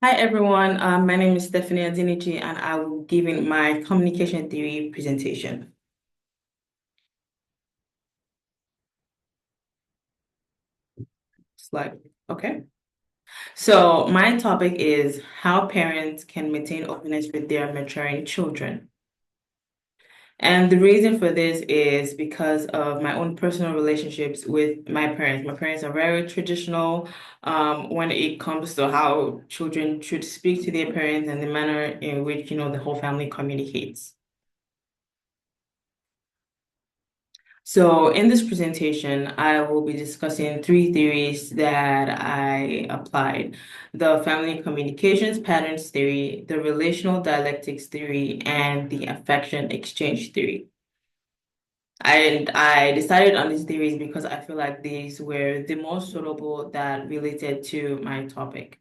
Hi everyone, my name is Stephanie Adeniji and I will be giving my communication theory presentation. Slide. Okay. So my topic is how parents can maintain openness with their maturing children. And the reason for this is because of my own personal relationships with my parents. My parents are very traditional when it comes to how children should speak to their parents and the manner in which, the whole family communicates. So in this presentation, I will be discussing three theories that I applied: the family communications patterns theory, the relational dialectics theory, and the affection exchange theory. And I decided on these theories because I feel like these were the most suitable that related to my topic.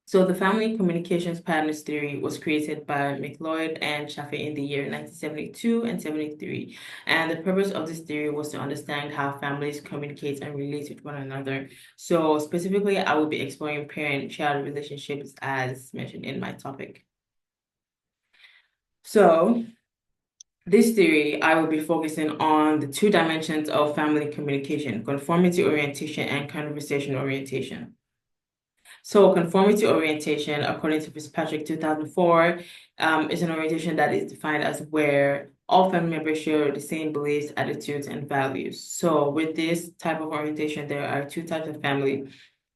So the family communications patterns theory was created by McLeod and Chaffee in the year 1972 and 73. And the purpose of this theory was to understand how families communicate and relate with one another. So specifically, I will be exploring parent-child relationships as mentioned in my topic. So this theory, I will be focusing on the two dimensions of family communication: conformity orientation and conversation orientation. So conformity orientation, according to Fitzpatrick 2004, is an orientation that is defined as where all family members share the same beliefs, attitudes, and values. So with this type of orientation, there are two types of family: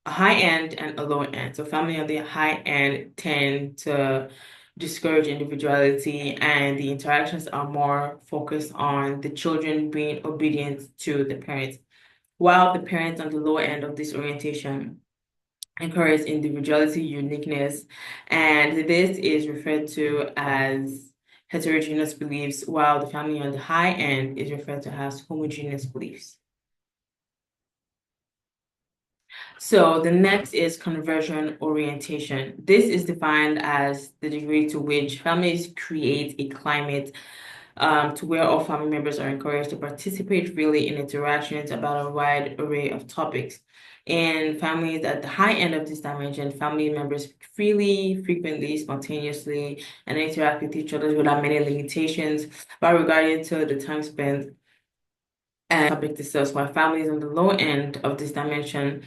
a high end and a low end. So family on the high end tend to discourage individuality, and the interactions are more focused on the children being obedient to the parents, while the parents on the lower end of this orientation encourage individuality, uniqueness, and this is referred to as heterogeneous beliefs, while the family on the high end is referred to as homogeneous beliefs. So the next is conversion orientation. This is defined as the degree to which families create a climate to where all family members are encouraged to participate freely in interactions about a wide array of topics. In families at the high end of this dimension, family members speak freely, frequently, spontaneously, and interact with each other without many limitations, but regarding to the time spent and topic discussed, while families on the low end of this dimension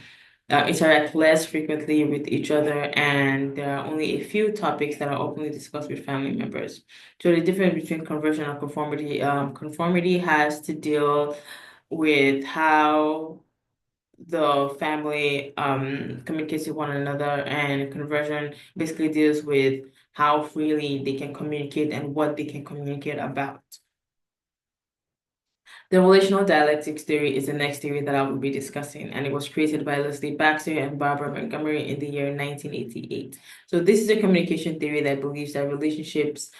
interact less frequently with each other, and there are only a few topics that are openly discussed with family members. So the difference between conversion and conformity, conformity has to deal with how the family communicates with one another, and conversion basically deals with how freely they can communicate and what they can communicate about. The relational dialectics theory is the next theory that I will be discussing, and it was created by Leslie Baxter and Barbara Montgomery in the year 1988. So this is a communication theory that believes that relationships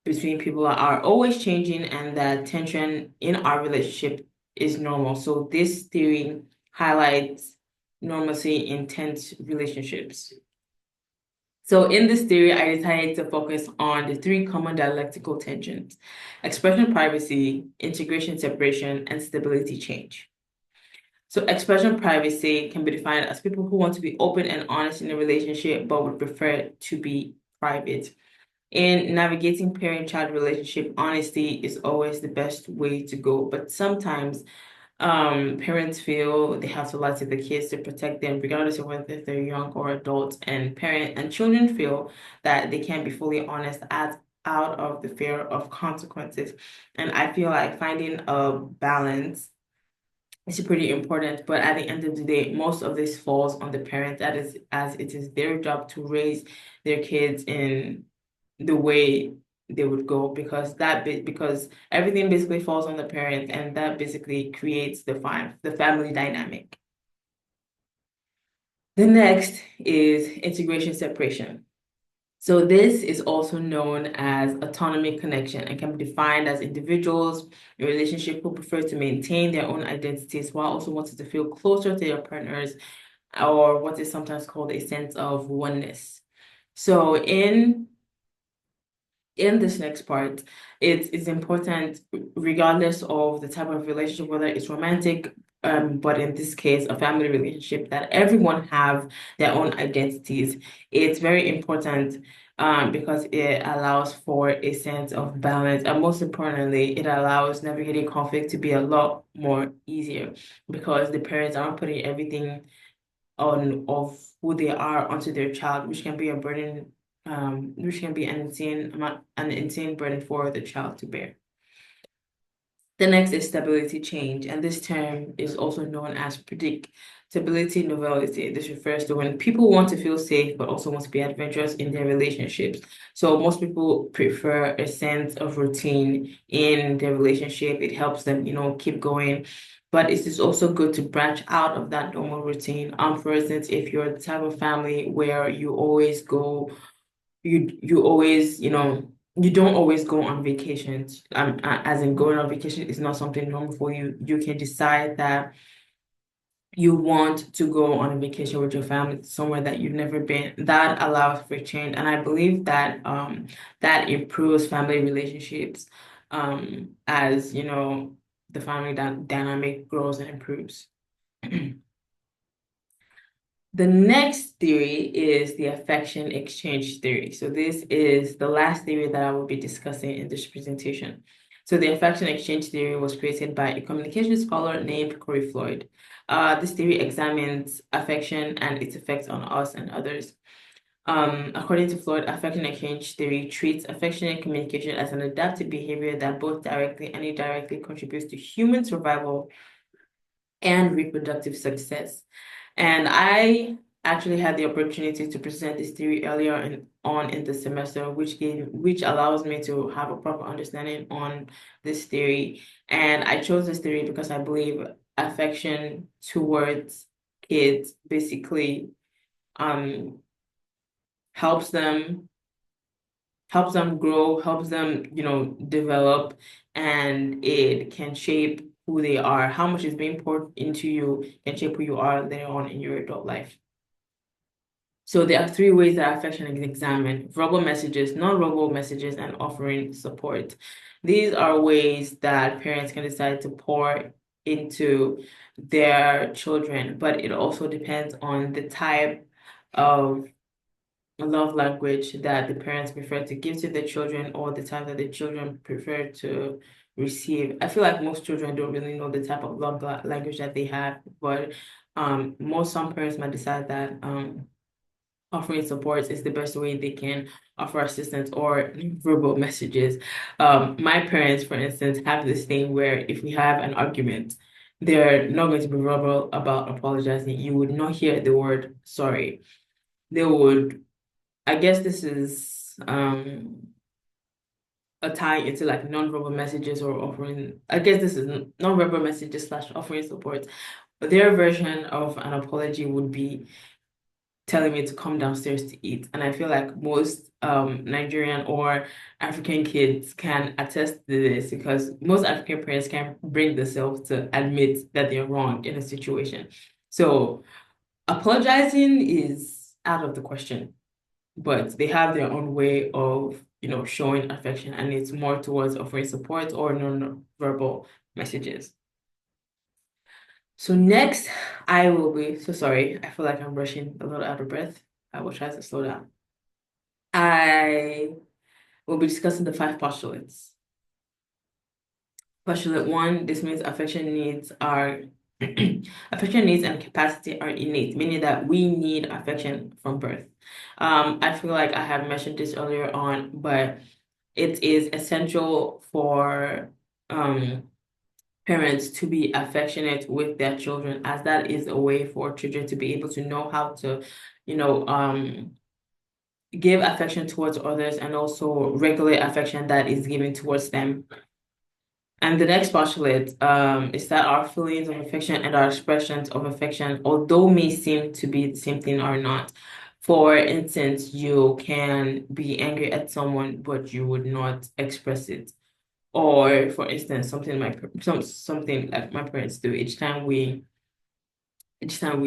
between people are always changing and that tension in our relationship is normal. So this theory highlights normalcy in tense relationships. So in this theory, I decided to focus on the three common dialectical tensions: expression privacy, integration separation, and stability change. So expression privacy can be defined as people who want to be open and honest in a relationship, but would prefer to be private. In navigating parent-child relationship, honesty is always the best way to go, but sometimes parents feel they have to lie to the kids to protect them, regardless of whether they're young or adults, and parent and children feel that they can't be fully honest as out of the fear of consequences. And I feel like finding a balance is pretty important, but at the end of the day, most of this falls on the parents, that is, as it is their job to raise their kids in the way they would go, because everything basically falls on the parents, and that basically creates the family dynamic. The next is integration separation. So this is also known as autonomy connection and can be defined as individuals in a relationship who prefer to maintain their own identities while also wanting to feel closer to their partners, or what is sometimes called a sense of oneness. So in this next part, it's important, regardless of the type of relationship, whether it's romantic, but in this case, a family relationship, that everyone have their own identities. It's very important because it allows for a sense of balance, and most importantly, it allows navigating conflict to be a lot more easier because the parents aren't putting everything on of who they are onto their child, which can be a burden, which can be an insane burden for the child to bear. The next is stability change, and this term is also known as predictability novelty. This refers to when people want to feel safe but also want to be adventurous in their relationships. So most people prefer a sense of routine in their relationship. It helps them, keep going. But it is also good to branch out of that normal routine. For instance, if you're the type of family where you always go you always, you don't always go on vacations. As in going on vacation is not something normal for you. You can decide that you want to go on a vacation with your family somewhere that you've never been. That allows for change, and I believe that that improves family relationships as the family dynamic grows and improves. The next theory is the affection exchange theory. So this is the last theory that I will be discussing in this presentation. So the affection exchange theory was created by a communication scholar named Corey Floyd. This theory examines affection and its effects on us and others. According to Floyd, affection exchange theory treats affectionate communication as an adaptive behavior that both directly and indirectly contributes to human survival and reproductive success. And I actually had the opportunity to present this theory earlier on in the semester, which allows me to have a proper understanding on this theory. And I chose this theory because I believe affection towards kids basically helps them grow, helps them, develop, and it can shape who they are. How much is being poured into you can shape who you are later on in your adult life. So there are three ways that affection is examined: verbal messages, non-verbal messages, and offering support. These are ways that parents can decide to pour into their children, but it also depends on the type of love language that the parents prefer to give to their children or the type that the children prefer to receive. I feel like most children don't really know the type of love language that they have, but some parents might decide that offering support is the best way they can offer assistance or verbal messages. My parents, for instance, have this thing where if we have an argument, they're not going to be verbal about apologizing. You would not hear the word sorry. They would, I guess this is a tie into like non-verbal messages or offering, I guess this is non-verbal messages slash offering support. But their version of an apology would be telling me to come downstairs to eat. And I feel like most Nigerian or African kids can attest to this because most African parents can bring themselves to admit that they're wrong in a situation. So apologizing is out of the question, but they have their own way of, showing affection, and it's more towards offering support or non-verbal messages. So next, I will be so sorry. I feel like I'm rushing a little out of breath. I will try to slow down. I will be discussing the 5 postulates. Postulate 1, this means affection needs and capacity are innate, meaning that we need affection from birth. I feel like I have mentioned this earlier on, but it is essential for parents to be affectionate with their children, as that is a way for children to be able to know how to, give affection towards others and also regulate affection that is given towards them. And the next postulate is that our feelings of affection and our expressions of affection, although may seem to be the same thing, are not. For instance, you can be angry at someone, but you would not express it. Or, for instance, something like my parents do. Each time we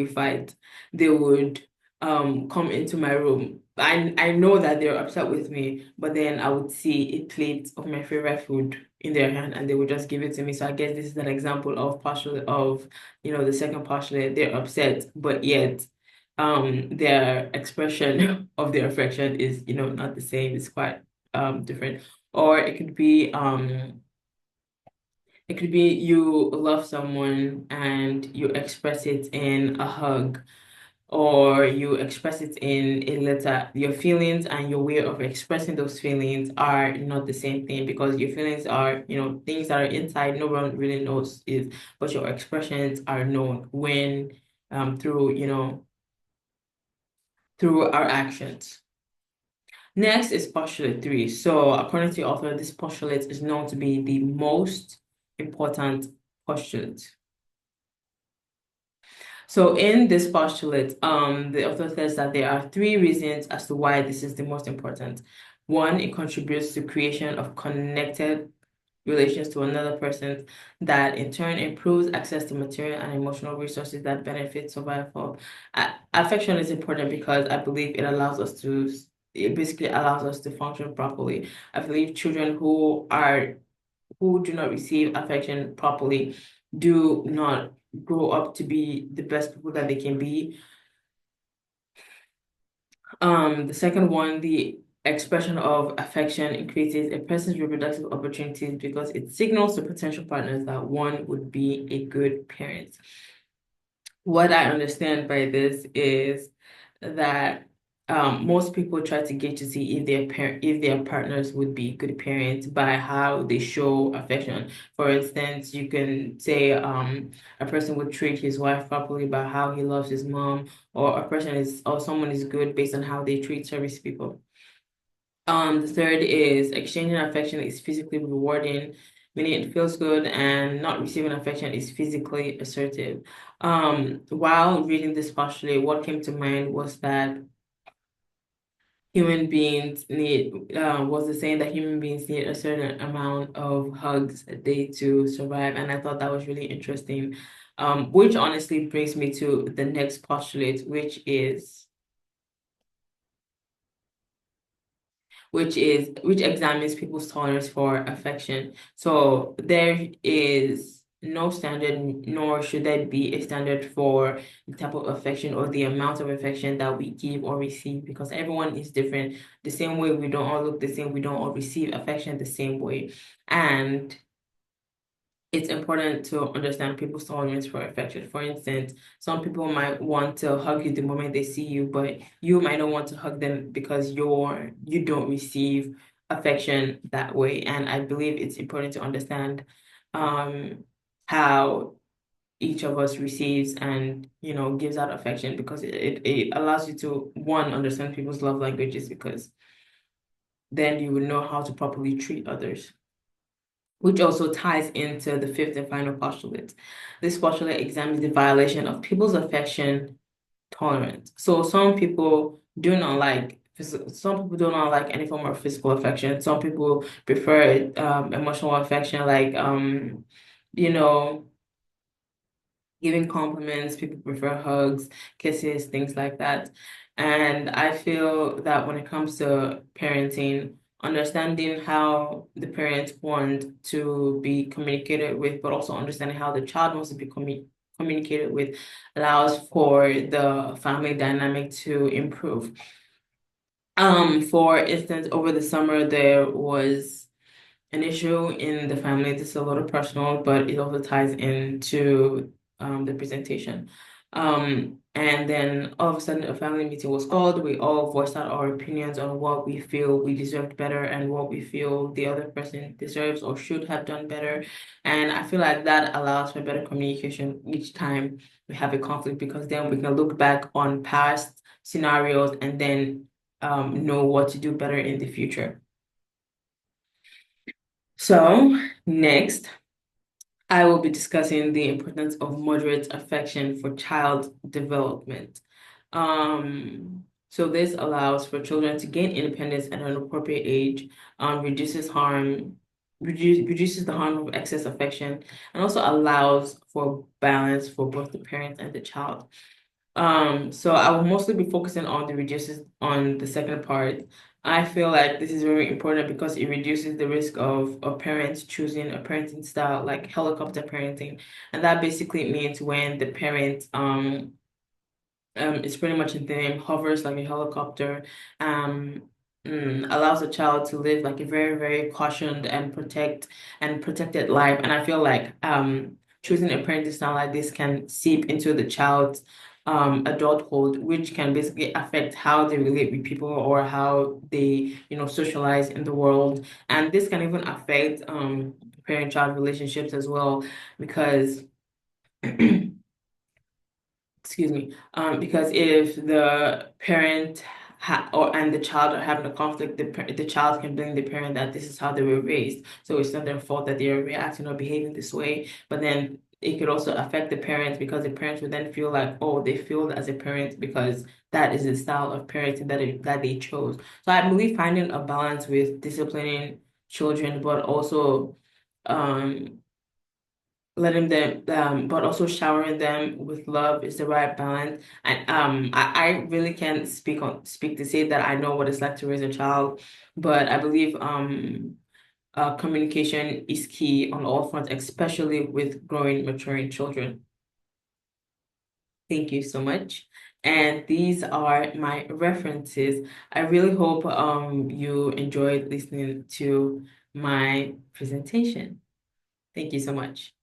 fight, they would come into my room. I know that they're upset with me, but then I would see a plate of my favorite food in their hand and they would just give it to me. So I guess this is an example of partial of, the second postulate. They're upset, but yet their expression of their affection is, not the same. It's quite different. Or it could be you love someone and you express it in a hug or you express it in a letter. Your feelings and your way of expressing those feelings are not the same thing because your feelings are, things that are inside, no one really knows is, but your expressions are known when through our actions. Next is postulate three. So according to the author, this postulate is known to be the most important postulate. So in this postulate, the author says that there are three reasons as to why this is the most important. One, it contributes to creation of connected relations to another person that in turn improves access to material and emotional resources that benefit survival. Affection is important because I believe it basically allows us to function properly. I believe children who do not receive affection properly do not grow up to be the best people that they can be. The second one, the expression of affection increases a person's reproductive opportunities because it signals to potential partners that one would be a good parent. What I understand by this is that most people try to get to see if their partners would be good parents by how they show affection. For instance, you can say a person would treat his wife properly by how he loves his mom, or someone is good based on how they treat service people. The third is exchanging affection is physically rewarding, meaning it feels good, and not receiving affection is physically assertive. While reading this postulate, what came to mind was that human beings need was the saying that human beings need a certain amount of hugs a day to survive, and I thought that was really interesting. Which honestly brings me to the next postulate, which examines people's tolerance for affection. So there is no standard, nor should there be a standard for the type of affection or the amount of affection that we give or receive, because everyone is different. The same way we don't all look the same, we don't all receive affection the same way. And it's important to understand people's tolerance for affection. For instance, some people might want to hug you the moment they see you, but you might not want to hug them because you don't receive affection that way. And I believe it's important to understand how each of us receives and gives out affection, because it allows you to one understand people's love languages, because then you will know how to properly treat others, which also ties into the fifth and final postulate. This postulate examines the violation of people's affection tolerance. So some people do not like any form of physical affection. Some people prefer emotional affection, like you know, giving compliments. People prefer hugs, kisses, things like that. And I feel that when it comes to parenting, understanding how the parents want to be communicated with, but also understanding how the child wants to be communicated with, allows for the family dynamic to improve. For instance, over the summer, there was an issue in the family. This is a little personal, but it also ties into the presentation. And then all of a sudden, a family meeting was called. We all voiced out our opinions on what we feel we deserved better and what we feel the other person deserves or should have done better. And I feel like that allows for better communication each time we have a conflict, because then we can look back on past scenarios and then know what to do better in the future. So, next, I will be discussing the importance of moderate affection for child development. So this allows for children to gain independence at an appropriate age, reduces the harm of excess affection, and also allows for balance for both the parent and the child. So I will mostly be focusing on the reduces on the second part. I feel like this is very important because it reduces the risk of a parent choosing a parenting style like helicopter parenting. And that basically means when the parent it's pretty much in the name, hovers like a helicopter, um, allows a child to live like a very, very cautioned and protected life. And I feel like choosing a parenting style like this can seep into the child's adulthood, which can basically affect how they relate with people or how they, socialize in the world. And this can even affect parent-child relationships as well, because excuse me, because if the parent or and the child are having a conflict, the child can blame the parent that this is how they were raised, so it's not their fault that they are reacting or behaving this way. But then it could also affect the parents because the parents would then feel like, oh, they failed as a parent because that is the style of parenting that they chose. So I believe finding a balance with disciplining children, but also um letting them but also showering them with love is the right balance. And I really can't speak to say that I know what it's like to raise a child, but I believe communication is key on all fronts, especially with growing maturing children. Thank you so much. And these are my references. I really hope you enjoyed listening to my presentation. Thank you so much.